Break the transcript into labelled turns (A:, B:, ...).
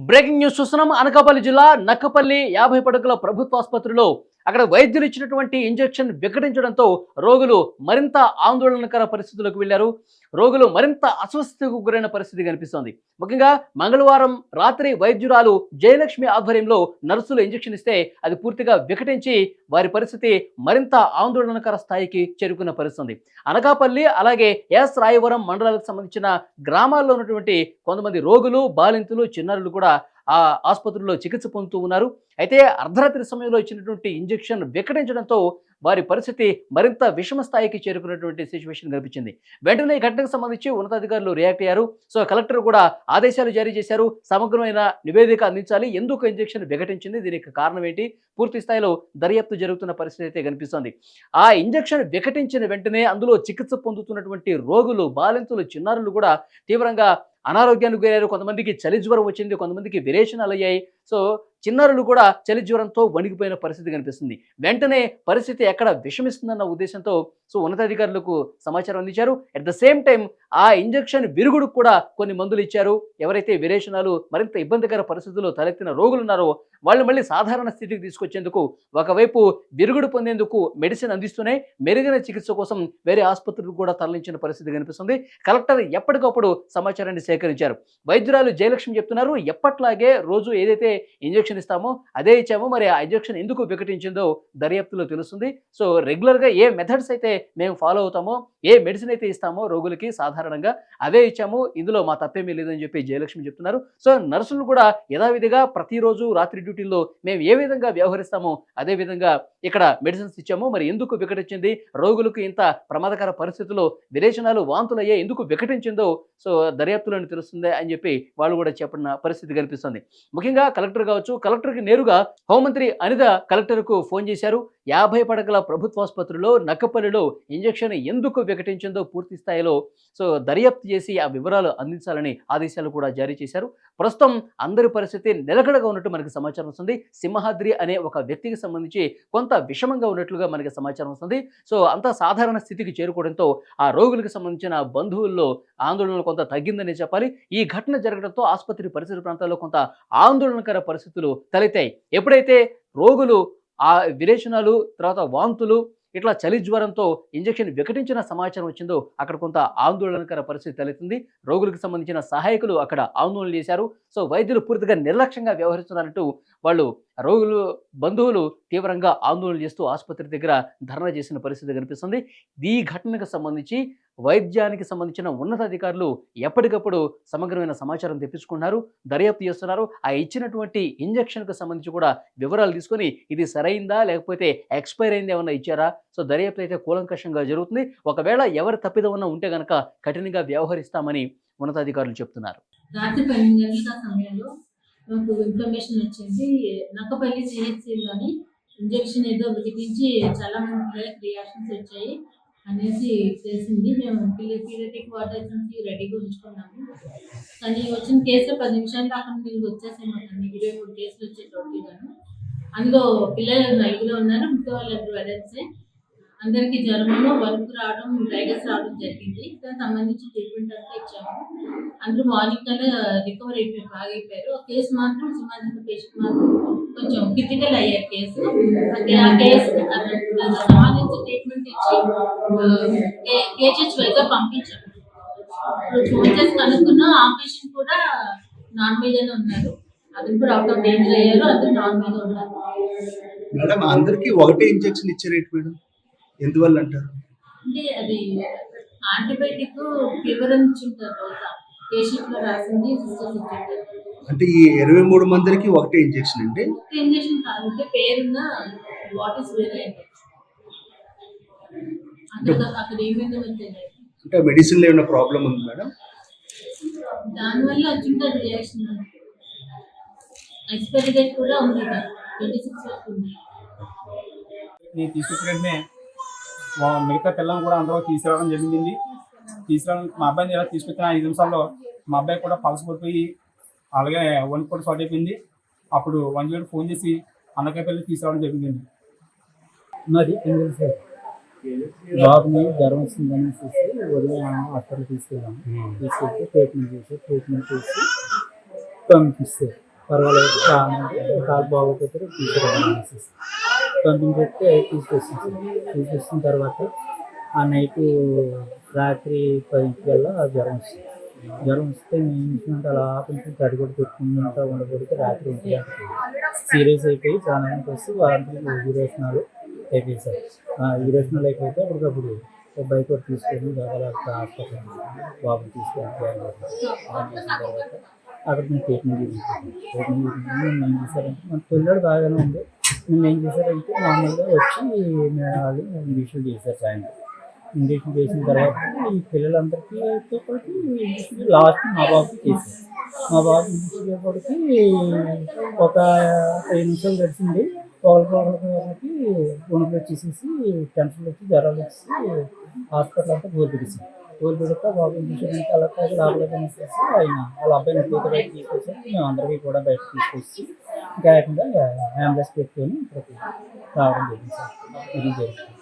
A: Breaking news చూస్తున్నాం. అనకాపల్లి జిల్లా నక్కపల్లి 50 పడకల ప్రభుత్వ ఆసుపత్రిలో అక్కడ వైద్యులు ఇచ్చినటువంటి ఇంజెక్షన్ వికటించడంతో రోగులు మరింత ఆందోళనకర పరిస్థితులకు వెళ్లారు. రోగులు మరింత అస్వస్థతకు గురైన పరిస్థితి కనిపిస్తోంది. ముఖ్యంగా మంగళవారం రాత్రి వైద్యురాలు జయలక్ష్మి ఆధ్వర్యంలో నర్సులు ఇంజెక్షన్ ఇస్తే అది పూర్తిగా వికటించి వారి పరిస్థితి మరింత ఆందోళనకర స్థాయికి చేరుకున్న పరిస్థితి. అనకాపల్లి అలాగే ఎస్ రాయవరం మండలాలకు సంబంధించిన గ్రామాల్లో ఉన్నటువంటి కొంతమంది రోగులు, బాలింతలు, చిన్నారులు కూడా ఆ ఆసుపత్రిలో చికిత్స పొందుతూ ఉన్నారు. అయితే అర్ధరాత్రి సమయంలో ఇచ్చినటువంటి ఇంజెక్షన్ వికటించడంతో వారి పరిస్థితి మరింత విషమ స్థాయికి చేరుకున్నటువంటి సిచ్యువేషన్ కనిపించింది. వెంటనే ఈ ఘటనకు సంబంధించి ఉన్నతాధికారులు రియాక్ట్ అయ్యారు. సో కలెక్టర్ కూడా ఆదేశాలు జారీ చేశారు. సమగ్రమైన నివేదిక అందించాలి. ఎందుకు ఇంజెక్షన్ వికటించింది, దీనికి కారణం ఏంటి, పూర్తి స్థాయిలో దర్యాప్తు జరుగుతున్న పరిస్థితి అయితే కనిపిస్తోంది. ఆ ఇంజెక్షన్ వికటించిన వెంటనే అందులో చికిత్స పొందుతున్నటువంటి రోగులు, బాలింతలు, చిన్నారులు కూడా తీవ్రంగా అనారోగ్యానికి గురయ్యారు. కొంతమందికి చలి జ్వరం వచ్చింది, కొంతమందికి విరేచనాలు అయ్యాయి. సో చిన్నారులు కూడా చలి జ్వరంతో వణికిపోయిన పరిస్థితి కనిపిస్తుంది. వెంటనే పరిస్థితి ఎక్కడ విషమిస్తుందన్న ఉద్దేశంతో సో ఉన్నతాధికారులకు సమాచారం అందించారు. అట్ ద సేమ్ టైం ఆ ఇంజెక్షన్ విరుగుడు కూడా కొన్ని మందులు ఇచ్చారు. ఎవరైతే విరేచనాలు మరింత ఇబ్బందికర పరిస్థితుల్లో తలెత్తిన రోగులు ఉన్నారో వాళ్ళు మళ్ళీ సాధారణ స్థితికి తీసుకొచ్చేందుకు ఒకవైపు విరుగుడు పొందేందుకు మెడిసిన్ అందిస్తూనే మెరుగైన చికిత్స కోసం వేరే ఆసుపత్రులకు కూడా తరలించిన పరిస్థితి కనిపిస్తుంది. కలెక్టర్ ఎప్పటికప్పుడు సమాచారాన్ని సేకరించారు. వైద్యురాలు జయలక్ష్మి చెప్తున్నారు, ఎప్పట్లాగే రోజు ఏదైతే ఇంజెక్షన్ ఇస్తామో అదే ఇచ్చామో, మరి ఆ ఇంజెక్షన్ ఎందుకు వికటించిందో దర్యాప్తులో తెలుస్తుంది. సో రెగ్యులర్గా ఏ మెథడ్స్ అయితే మేము ఫాలో అవుతామో, ఏ మెడిసిన్ అయితే ఇస్తామో రోగులకి సాధారణంగా అవే ఇచ్చాము, ఇందులో మా తప్పేమీ లేదని చెప్పి జయలక్ష్మి చెప్తున్నారు. సో నర్సులు కూడా యథావిధిగా ప్రతిరోజు రాత్రి డ్యూటీల్లో మేము ఏ విధంగా వ్యవహరిస్తామో అదే విధంగా ఇక్కడ మెడిసిన్స్ ఇచ్చాము. మరి ఎందుకు వికటించింది, రోగులకు ఇంత ప్రమాదకర పరిస్థితుల్లో విరేచనాలు, వాంతులు అయ్యే ఎందుకు వికటించిందో సో దర్యాప్తులోనే తెలుస్తుంది అని చెప్పి వాళ్ళు కూడా చెప్పిన పరిస్థితి కనిపిస్తుంది. ముఖ్యంగా కలెక్టర్ కావచ్చు, కలెక్టర్కి నేరుగా హోంమంత్రి అనిత కలెక్టర్కు ఫోన్ చేశారు. 50 పడకల ప్రభుత్వాసుపత్రిలో నక్కపల్లిలో ఇంజెక్షన్ ఎందుకు వికటించిందో పూర్తి స్థాయిలో సో దర్యాప్తు చేసి ఆ వివరాలు అందించాలని ఆదేశాలు కూడా జారీ చేశారు. ప్రస్తుతం అందరి పరిస్థితి నిలకడగా ఉన్నట్టు మనకి సమాచారం వస్తుంది. సింహాద్రి అనే ఒక వ్యక్తికి సంబంధించి కొంత విషమంగా ఉన్నట్లుగా మనకి సమాచారం వస్తుంది. సో అంత సాధారణ స్థితికి చేరుకోవడంతో ఆ రోగులకు సంబంధించిన బంధువుల్లో ఆందోళన కొంత తగ్గిందని చెప్పాలి. ఈ ఘటన జరగడంతో ఆసుపత్రి పరిసర ప్రాంతాల్లో కొంత ఆందోళనకర పరిస్థితులు తలెత్తాయి. ఎప్పుడైతే రోగులు ఆ విరేచనాలు, తర్వాత వాంతులు, ఇట్లా చలి జ్వరంతో ఇంజెక్షన్ వికటించిన సమాచారం వచ్చిందో అక్కడ కొంత ఆందోళనకర పరిస్థితి తలెత్తింది. రోగులకు సంబంధించిన సహాయకులు అక్కడ ఆందోళన చేశారు. సో వైద్యులు పూర్తిగా నిర్లక్ష్యంగా వ్యవహరిస్తున్నారంటూ వాళ్ళు రోగులు, బంధువులు తీవ్రంగా ఆందోళన చేస్తూ ఆసుపత్రి దగ్గర ధర్నా చేసిన పరిస్థితి కనిపిస్తుంది. ఈ ఘటనకు సంబంధించి వైద్యానికి సంబంధించిన ఉన్నతాధికారులు ఎప్పటికప్పుడు సమగ్రమైన సమాచారం తెప్పించుకుంటున్నారు, దర్యాప్తు చేస్తున్నారు. ఆ ఇచ్చినటువంటి ఇంజెక్షన్కు సంబంధించి కూడా వివరాలు తీసుకొని ఇది సరైందా లేకపోతే ఎక్స్పైర్ అయింది ఏమన్నా ఇచ్చారా, సో దర్యాప్తు అయితే కూలంకషంగా జరుగుతుంది. ఒకవేళ ఎవరి తప్పిదం ఉన్నా ఉంటే కనుక కఠినంగా వ్యవహరిస్తామని ఉన్నతాధికారులు చెప్తున్నారు.
B: రాత్రి 12 గంటల సమయంలో నాకు ఇన్ఫర్మేషన్ వచ్చింది. నక్కపల్లి సిహెచ్సిలోని ఇంజెక్షన్ ఏదో వికటించి చాలా మంది పిల్లలకి రియాక్షన్స్ వచ్చాయి అనేసి తెలిసింది. మేము పీడియాట్రిక్ వార్డెన్స్ రెడీగా ఉంచుకున్నాము. కానీ వచ్చిన కేసులో 10 నిమిషాలు దాకా మీరు వచ్చేసాము. 23 కేసులు వచ్చేటోటి గాను. అందులో పిల్లలు 9 ఉన్నారు, మిగతా వాళ్ళందరూ అడల్ట్సే. అందరికీ జ్వరము, వణుకు రావడం, రైగస్ రావడం జరిగింది. దానికి సంబంధించి ట్రీట్మెంట్ అంతా ఇచ్చాము. అందరూ మార్నింగ్ కల్లా రికవర్ అయిపోయి బాగా అయిపోయారు. కేసు మాత్రం సింహాద్రి పేషెంట్ మాత్రం కొంచెం క్రిటికల్ అయ్యారు కేసు. ఆ కేసు సంబంధించి ట్రీట్మెంట్ ఇచ్చి కేజీహెచ్ పంపించాము. ఇప్పుడు ఫోన్ చేసి కనుక్కున్నా ఆ పేషెంట్ కూడా నార్మల్గానే ఉన్నారు. అందరూ కూడా అవుట్ ఆఫ్ డేంజర్ అయ్యారు. అందరూ నార్మల్గా ఉన్నారు.
C: మేడం అందరికి ఒకటే ఇంజెక్షన్ ఇచ్చారేంటి మేడం, ఎందువల్ల అంటారు?
B: అంటే అది యాంటీబయాటిక్ ఫీవర్ అని ఇచ్చింటారు. రోజా పేషెంట్ లో రాసింది సిస్టర్స్ ఇచ్చింటారు.
C: అంటే ఈ 23 మందికి ఒకటే ఇంజెక్షన్ అండి?
B: ఇంజెక్షన్ కాదు, అంటే పేరున్న వాట్ ఇస్ వెరీ అక్కడ ఏమైందో తెలియదు.
C: అంటే మెడిసిన్ లో ఏమైనా ప్రాబ్లం ఉంది మేడం?
B: దానివల్ల వచ్చింటారు రియాక్షన్. ఎక్స్పైరీ డేట్ కూడా ఉంది, 26 వరకు ఉంది.
D: నేను తీసుకొచ్చినట్టే మిగతా పిల్లలను కూడా అందరూ తీసుకురావడం జరిగింది. తీసుకురావడం మా అబ్బాయిని ఎలా తీసుకొచ్చిన 5 నిమిషాల్లో మా అబ్బాయి కూడా పల్స్ పడిపోయి అలాగే వణుకు కూడా స్టార్ట్ అయిపోయింది. అప్పుడు 1 ఫోన్ చేసి అన్నకాయపల్లి తీసుకురావడం జరిగింది.
E: మరి బాబుని జ్వరం వచ్చిందని చూసి ఉదయం హాస్పిటల్ తీసుకెళ్ళాము. తీసుకెళ్తే ట్రీట్మెంట్ చేసి పంపిస్తే పర్వాలేదు బాగానే కాలు బాగోకపోతే తీసుకురావాలనేసి పంపించేస్తే తీసుకొచ్చిన తర్వాత ఆ నైట్ రాత్రి 10 కల్లా జ్వరం వస్తే నేను అలా కొంచెం తడిగొడు పెట్టుకుంటా ఉండబడితే రాత్రి 1 గంటకి సీరియస్ అయిపోయి ప్రాణానికి వస్తే వారానికి విరోచనాలు అయిపోయి విరోచనాలు అయిపోతే అప్పటికప్పుడు బైక్ ఒకటి తీసుకొని హాస్పిటల్ బాబుని తీసుకొని జాయిన్ చేసిన తర్వాత అక్కడ నేను ట్రీట్మెంట్ నేను ఏం చేశారంటే మన పిల్లడు బాగానే ఉంది. నేను ఏం చేశారంటే మామూలుగా వచ్చి వాళ్ళు ఇంజక్షన్ చేశారు సాయంత్రం. ఇంజక్షన్ చేసిన తర్వాత ఈ పిల్లలందరికీతో పాటు ఇంజక్షన్ లాస్ట్ మా బాబుకి చేశారు. మా బాబు ఇంజక్షన్ చేపటికి ఒక 5 నిమిషాలు గడిచింది. ఒకరికి వణుకులు వచ్చేసేసి టెన్షన్లు వచ్చి జ్వరాలు వచ్చి హాస్పిటల్ అంతా గోల్పెట్టేసింది. గోల్పెడితే బాబు ఇంజక్షన్ అంటే అలా కాదు రావలేదనేసి ఆయన వాళ్ళ అబ్బాయిని ఎప్పుడైతే బయట తీసుకొచ్చారు మేము అందరికీ కూడా బయట తీసుకొచ్చి ఇంకా ఏకంగా అంబులెన్స్ పెట్టుకొని రావడం జరిగింది సార్. ఇది జరిగింది.